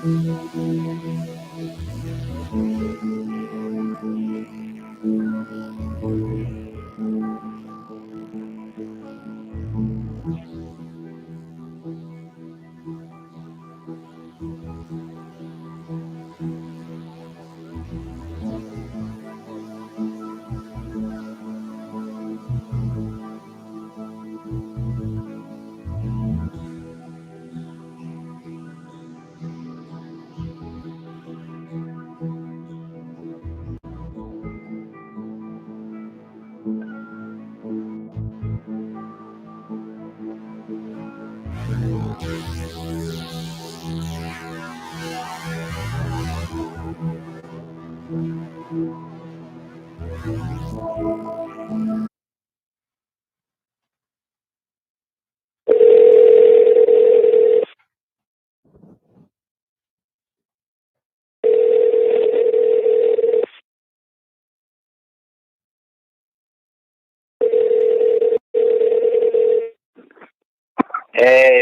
Hey,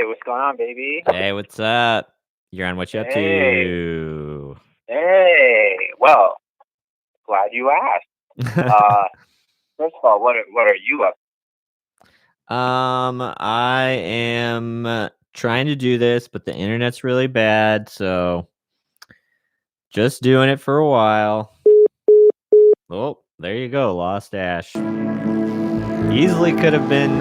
what's going on, baby? Hey, what's up? You're on What You Up Hey. To? Hey, well, glad you asked. First of all, what are you up I am trying to do this, but the internet's really bad, so just doing it for a while. Oh, there you go, Lost Ash. Easily could have been,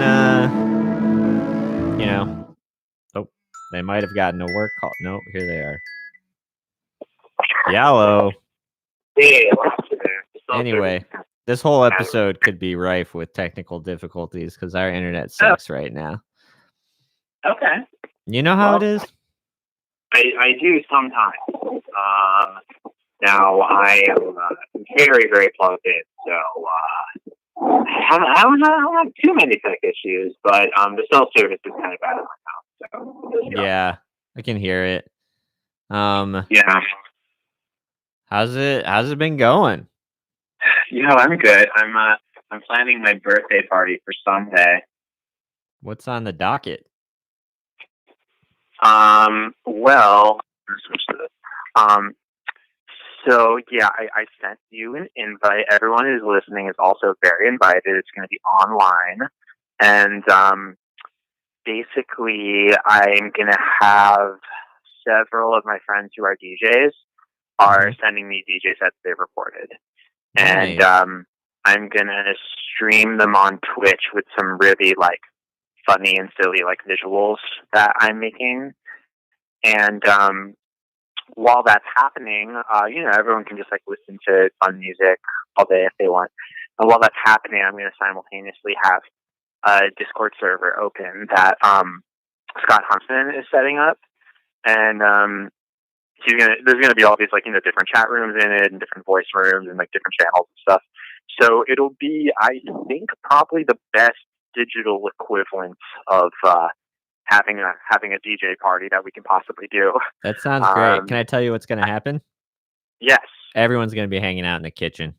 oh, they might have gotten a work call. Nope, here they are. Yellow. Hey, lost you there. Anyway, this whole episode could be rife with technical difficulties because our internet sucks right now. Okay. You know how it is? I do sometimes. Now I am very, very plugged in, so I don't have too many tech issues, but the cell service is kind of bad right now. So yeah, I can hear it. Yeah. How's it been going? I'm good. I'm planning my birthday party for Sunday. What's on the docket? Well, so yeah, I sent you an invite. Everyone who's listening is also very invited. It's going to be online, and basically, I'm going to have several of my friends who are DJs are sending me DJ sets they've recorded, and I'm going to stream them on Twitch with some really funny and silly visuals that I'm making, and while that's happening, everyone can just listen to fun music all day if they want. And while that's happening, I'm going to simultaneously have a Discord server open that Scott Huntsman is setting up, and there's going to be all these different chat rooms in it and different voice rooms and different channels and stuff. So it'll be, I think, probably the best digital equivalent of having a DJ party that we can possibly do. That sounds great. Can I tell you what's going to happen? Yes. Everyone's going to be hanging out in the kitchen.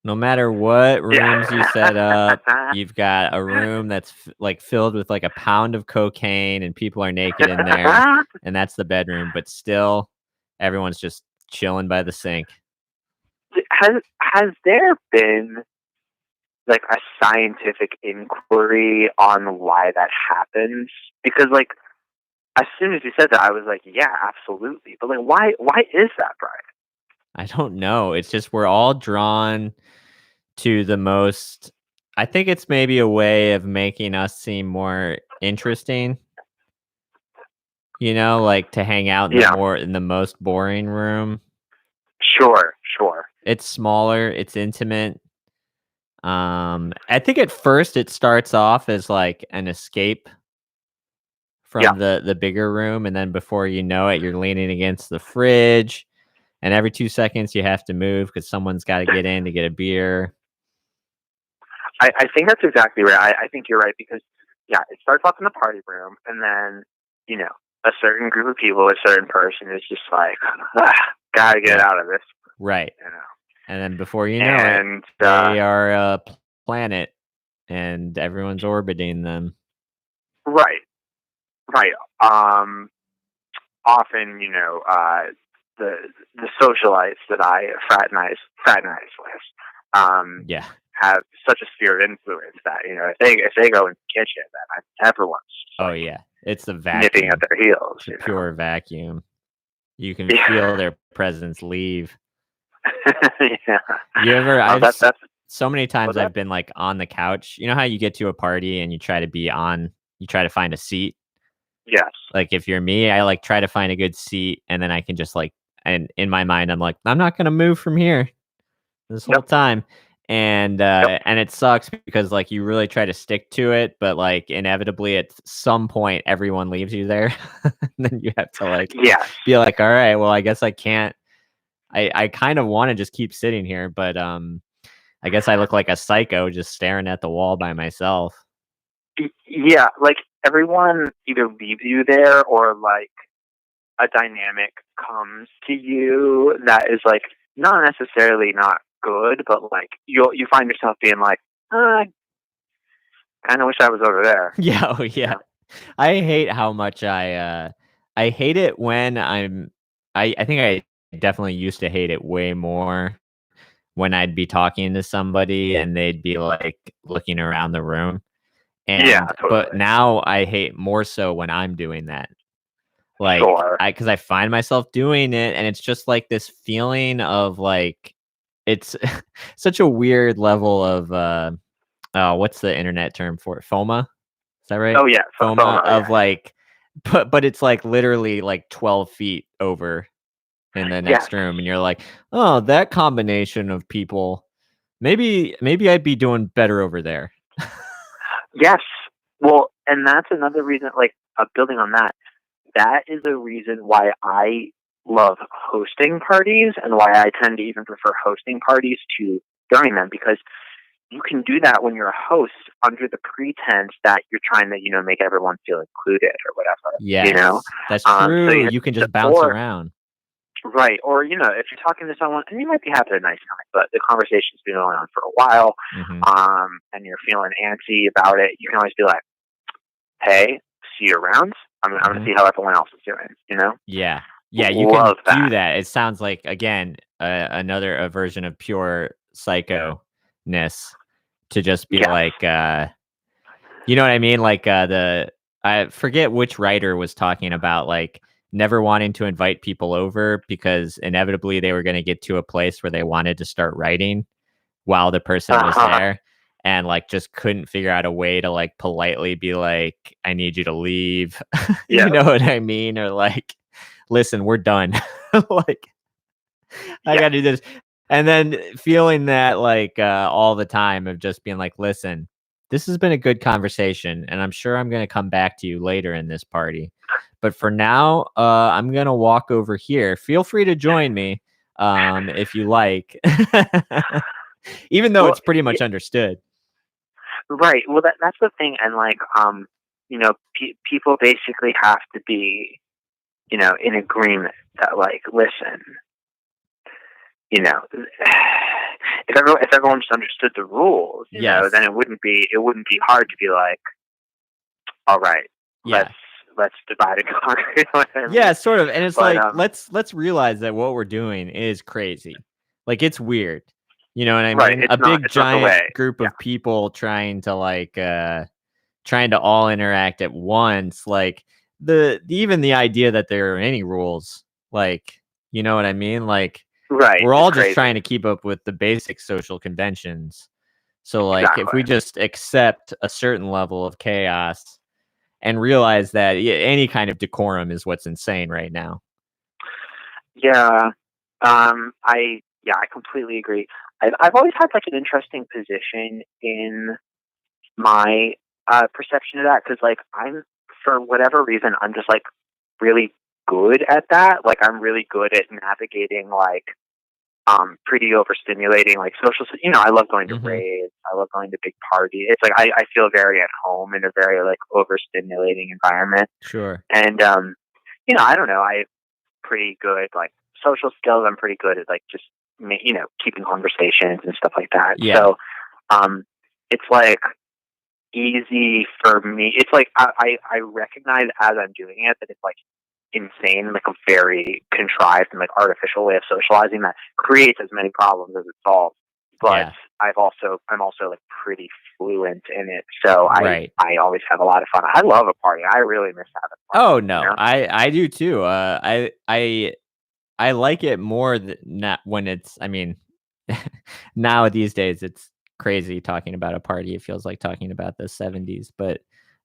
No matter what rooms you set up, you've got a room that's filled with a pound of cocaine and people are naked in there, and that's the bedroom. But still, everyone's just chilling by the sink. Has there been a scientific inquiry on why that happens? Because as soon as you said that, I was yeah, absolutely. But why is that, Brian? I don't know. It's just we're all drawn to the most. I think it's maybe a way of making us seem more interesting. To hang out in the most boring room. Sure. It's smaller. It's intimate. I think at first it starts off as an escape from the bigger room, and then before you know it, you're leaning against the fridge, and every 2 seconds you have to move because someone's got to get in to get a beer. I think that's exactly right. I think you're right because it starts off in the party room, and then a certain group of people, a certain person is just gotta get out of this, right? And then before you know it, they are a planet, and everyone's orbiting them. Right. often, the socialites that I fraternize with, Yeah. have such a sphere of influence that if they go in the kitchen, then everyone's just Oh like yeah. It's the nipping at vacuum. their heels. It's a pure vacuum. You can feel their presence leave. Yeah. You ever? That's So many times what's that? I've been like on the couch. You know how you get to a party and you try to find a seat. Yes. Like if you're me, I like try to find a good seat, and then I can just like, and in my mind, I'm like, I'm not gonna move from here this whole Yep. time. Yep. And it sucks because like you really try to stick to it, but like inevitably at some point everyone leaves you there. And then you have to like Yes. be like, all right, well, I guess I can't. I kind of want to just keep sitting here, but I guess I look like a psycho just staring at the wall by myself. Yeah. Like everyone either leaves you there or like a dynamic comes to you that is like not necessarily not good, but like you find yourself being like, I kind of wish I was over there. Yeah, oh You yeah. know? I hate how much I hate it when I think I definitely used to hate it way more when I'd be talking to somebody and they'd be like looking around the room. Yeah, But totally. now I hate more so when I'm doing that. Like Sure. because I find myself doing it and it's just like this feeling of like it's such a weird level of what's the internet term for it? FOMA? Is that right? Oh yeah, FOMA FOMO. of Yeah, like, but it's like literally like 12 feet over in the yeah. Yes. next room, and you're like, oh, that combination of people, maybe I'd be doing better over there. Yes. Well, and that's another reason. Like building on that, that is a reason why I love hosting parties and why I tend to even prefer hosting parties to during them because you can do that when you're a host under the pretense that you're trying to, make everyone feel included or whatever, Yes, that's So true. You can just bounce or around. right, or if you're talking to someone and you might be having a nice time, but the conversation's been going on for a while, Hmm. and you're feeling antsy about it, you can always be like, "Hey, see you around. I'm gonna Hmm. see how everyone else is doing." Yeah, yeah, you can Love do that. that. It sounds like again another a version of pure psycho-ness to just be Yes. like, you know what I mean? Like I forget which writer was talking about like never wanting to invite people over because inevitably they were going to get to a place where they wanted to start writing while the person was Uh-huh. there and like just couldn't figure out a way to like politely be like, I need you to leave. You Yeah. know what I mean? Or like, listen, we're done. Like I got Yes. to do this. And then feeling that like all the time of just being like, listen, this has been a good conversation, and I'm sure I'm going to come back to you later in this party. But for now, I'm going to walk over here. Feel free to join me if you like, even though Well, it's pretty much understood. right. Well, that's the thing, and like, people basically have to be, in agreement that, like, listen, you know, if everyone just understood the rules, then Yes. it wouldn't be hard to be like, all right, Yeah. let's divide and conquer. You know what I Yeah, mean? sort of. And it's But like, let's realize that what we're doing is crazy. Like it's weird. You know what I right, mean? it's A not big it's not the giant way. group Yeah. of people trying to all interact at once. Like even the idea that there are any rules, like, you know what I mean? Like Right. we're It's all just crazy. trying to keep up with the basic social conventions. So like if Exactly. we just accept a certain level of chaos and realize that any kind of decorum is what's insane right now. Yeah. I completely agree. I've always had like an interesting position in my perception of that because like I'm for whatever reason I'm just like really good at that. Like I'm really good at navigating like pretty overstimulating like social. I love going to Hmm. raves. I love going to big parties. It's like I feel very at home in a very like overstimulating environment. Sure. And I don't know. I have pretty good like social skills. I'm pretty good at like just keeping conversations and stuff like that. Yeah. So um, it's like easy for me. It's like I recognize as I'm doing it that it's like insane, like a very contrived and like artificial way of socializing that creates as many problems as it solves. But I'm also like pretty fluent in it, so I always have a lot of fun. I love a party. I really miss having fun. Oh no, you know? I do too. I like it more not when it's. I mean, now these days it's crazy talking about a party. It feels like talking about the 70s, but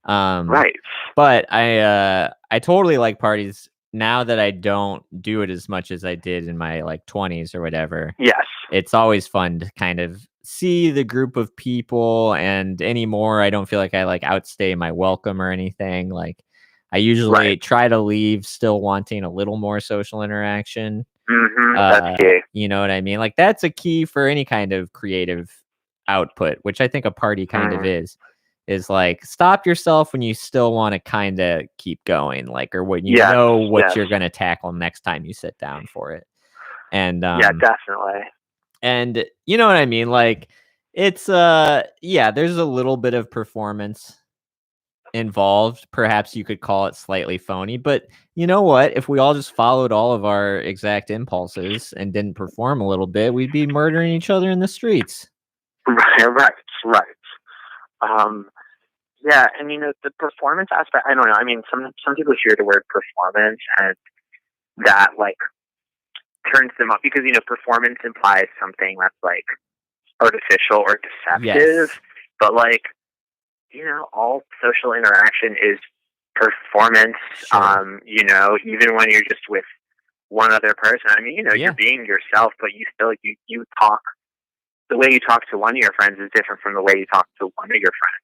right. But I totally like parties now that I don't do it as much as I did in my like 20s or whatever. Yes. It's always fun to kind of see the group of people, and anymore I don't feel like I like outstay my welcome or anything. Like I usually try to leave still wanting a little more social interaction. That's key. You know what I mean? Like that's a key for any kind of creative output, which I think a party kind of is like stop yourself when you still want to kind of keep going, like, or when you know what you're going to tackle next time you sit down for it. And yeah, definitely. And you know what I mean? Like it's there's a little bit of performance involved. Perhaps you could call it slightly phony, but you know what? If we all just followed all of our exact impulses and didn't perform a little bit, we'd be murdering each other in the streets. Right. Yeah, and the performance aspect, I don't know. I mean, some people hear the word performance and that like turns them up because performance implies something that's like artificial or deceptive. But like, all social interaction is performance. Sure. Even when you're just with one other person. I mean, you're being yourself, but you still you talk. The way you talk to one of your friends is different from the way you talk to one of your friends.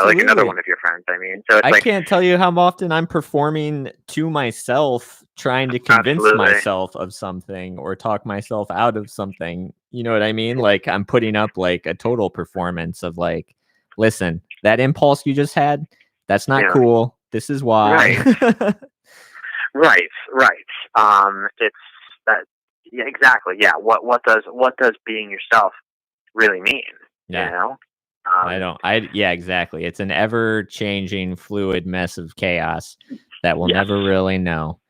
Like another one of your friends. I mean, so it's I can't tell you how often I'm performing to myself, trying to convince myself of something or talk myself out of something. You know what I mean? Like I'm putting up like a total performance of like, listen, that impulse you just had, that's not cool. This is why. Right. It's that. Yeah, exactly. Yeah. What does being yourself really mean? Exactly. It's an ever-changing fluid mess of chaos that we'll never really know.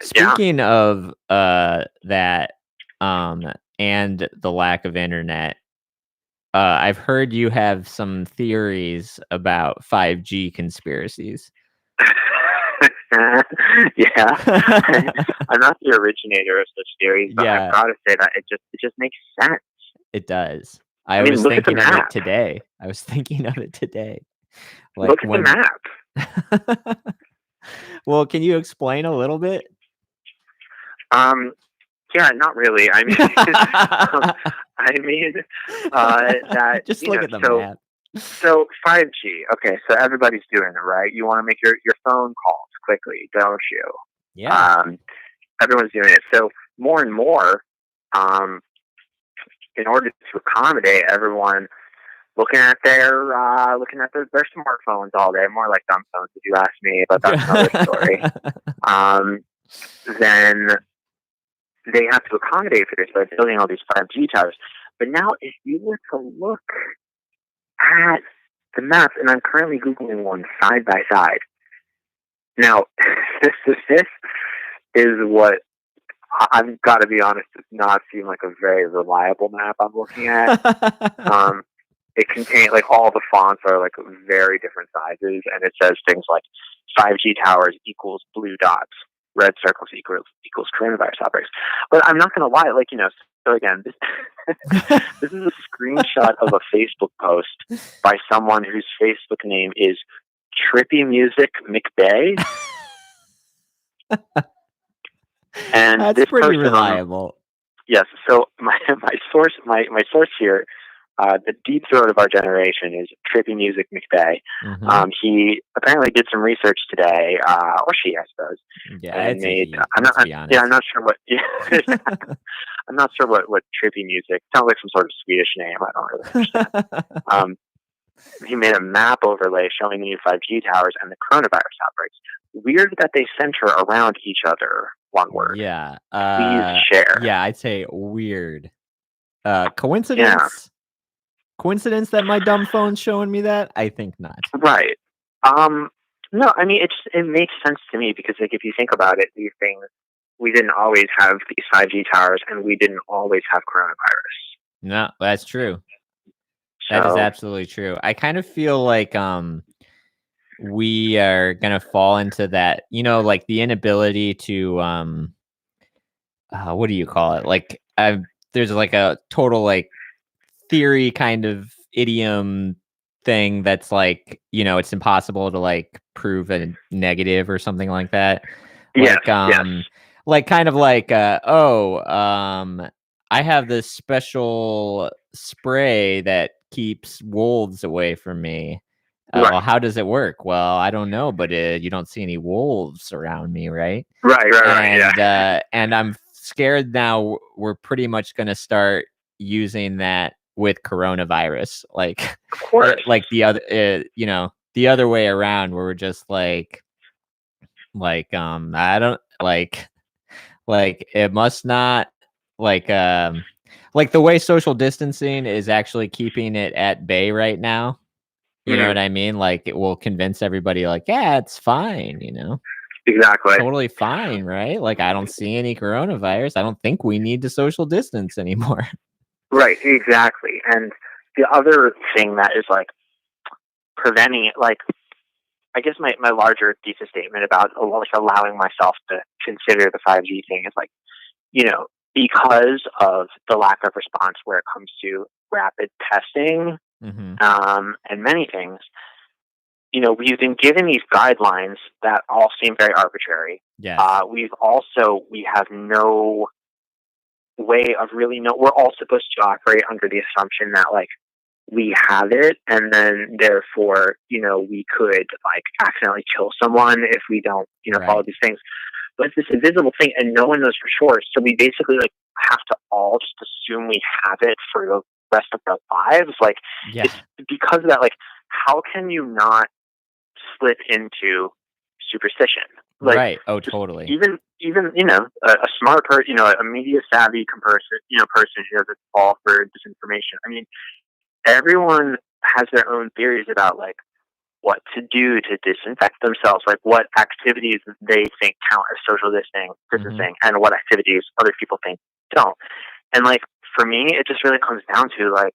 Speaking of that and the lack of internet, I've heard you have some theories about 5G conspiracies. Yeah. I'm not the originator of such theories, but I've got to say that it just makes sense. It does. I was thinking of it today. Like, look at the map. Well, can you explain a little bit? Yeah, not really. I mean, that just look at the map. So 5G. Okay, so everybody's doing it, right? You want to make your phone calls quickly, don't you? Yeah. Everyone's doing it. So more and more, in order to accommodate everyone looking at their smartphones all day, more like dumb phones if you ask me, but that's another story. Then they have to accommodate for this by building all these 5G towers. But now if you were to look at the maps, and I'm currently Googling one side by side. Now, this is what I've got to be honest, does not seem like a very reliable map I'm looking at. It contains like all the fonts are like very different sizes, and it says things like 5G towers equals blue dots, red circles equals coronavirus outbreaks. But I'm not going to lie, like so again, this is a screenshot of a Facebook post by someone whose Facebook name is Trippy Music McBay. And that's this pretty reliable. Yes. So my source here, the deep throat of our generation is Trippy Music McBay. Mm-hmm. He apparently did some research today, or she, I suppose. Yeah, I'm not sure what. I'm not sure what Trippy Music sounds like. Some sort of Swedish name. I don't really understand. He made a map overlay showing the new 5G towers and the coronavirus outbreaks. Weird that they center around each other. One word. Yeah. Please share. Yeah, I'd say weird. Coincidence? Yeah. Coincidence that my dumb phone's showing me that? I think not. Right. No, I mean it makes sense to me because like if you think about it, these things we didn't always have these 5G towers, and we didn't always have coronavirus. No, that's true. That is So absolutely true. I kind of feel like we are gonna fall into that, like the inability to what do you call it? Like there's like a total like theory kind of idiom thing that's like, it's impossible to like prove a negative or something like that. yes, Like yes, like kind of like I have this special spray that keeps wolves away from me. Well, right, how does it work? Well, I don't know, but you don't see any wolves around me, right? right, yeah, And I'm scared now we're pretty much going to start using that with coronavirus, like of course, like the other the other way around, where we're just I don't like it must not like like the way social distancing is actually keeping it at bay right now. You know hmm what I mean? Like it will convince everybody like, yeah, it's fine, exactly, totally fine, right? Like I don't see any coronavirus. I don't think we need to social distance anymore. right, exactly. And the other thing that is like preventing it, like I guess my larger thesis statement about like allowing myself to consider the 5G thing is like, because of the lack of response where it comes to rapid testing, Hmm. and many things, we've been given these guidelines that all seem very arbitrary. Yes. We have no way of really know. We're all supposed to operate under the assumption that like we have it, and then therefore, we could like accidentally kill someone if we don't, follow Right. these things. But it's this invisible thing, and no one knows for sure. So we basically like have to all just assume we have it for the rest of our lives. Like Yeah. it's because of that. Like, how can you not slip into superstition? Like, Right. Oh, just totally. even a smart person, a media savvy person who doesn't fall for disinformation. I mean, everyone has their own theories about like what to do to disinfect themselves, like what activities they think count as social Hmm. distancing, and what activities other people think don't. And like for me, it just really comes down to like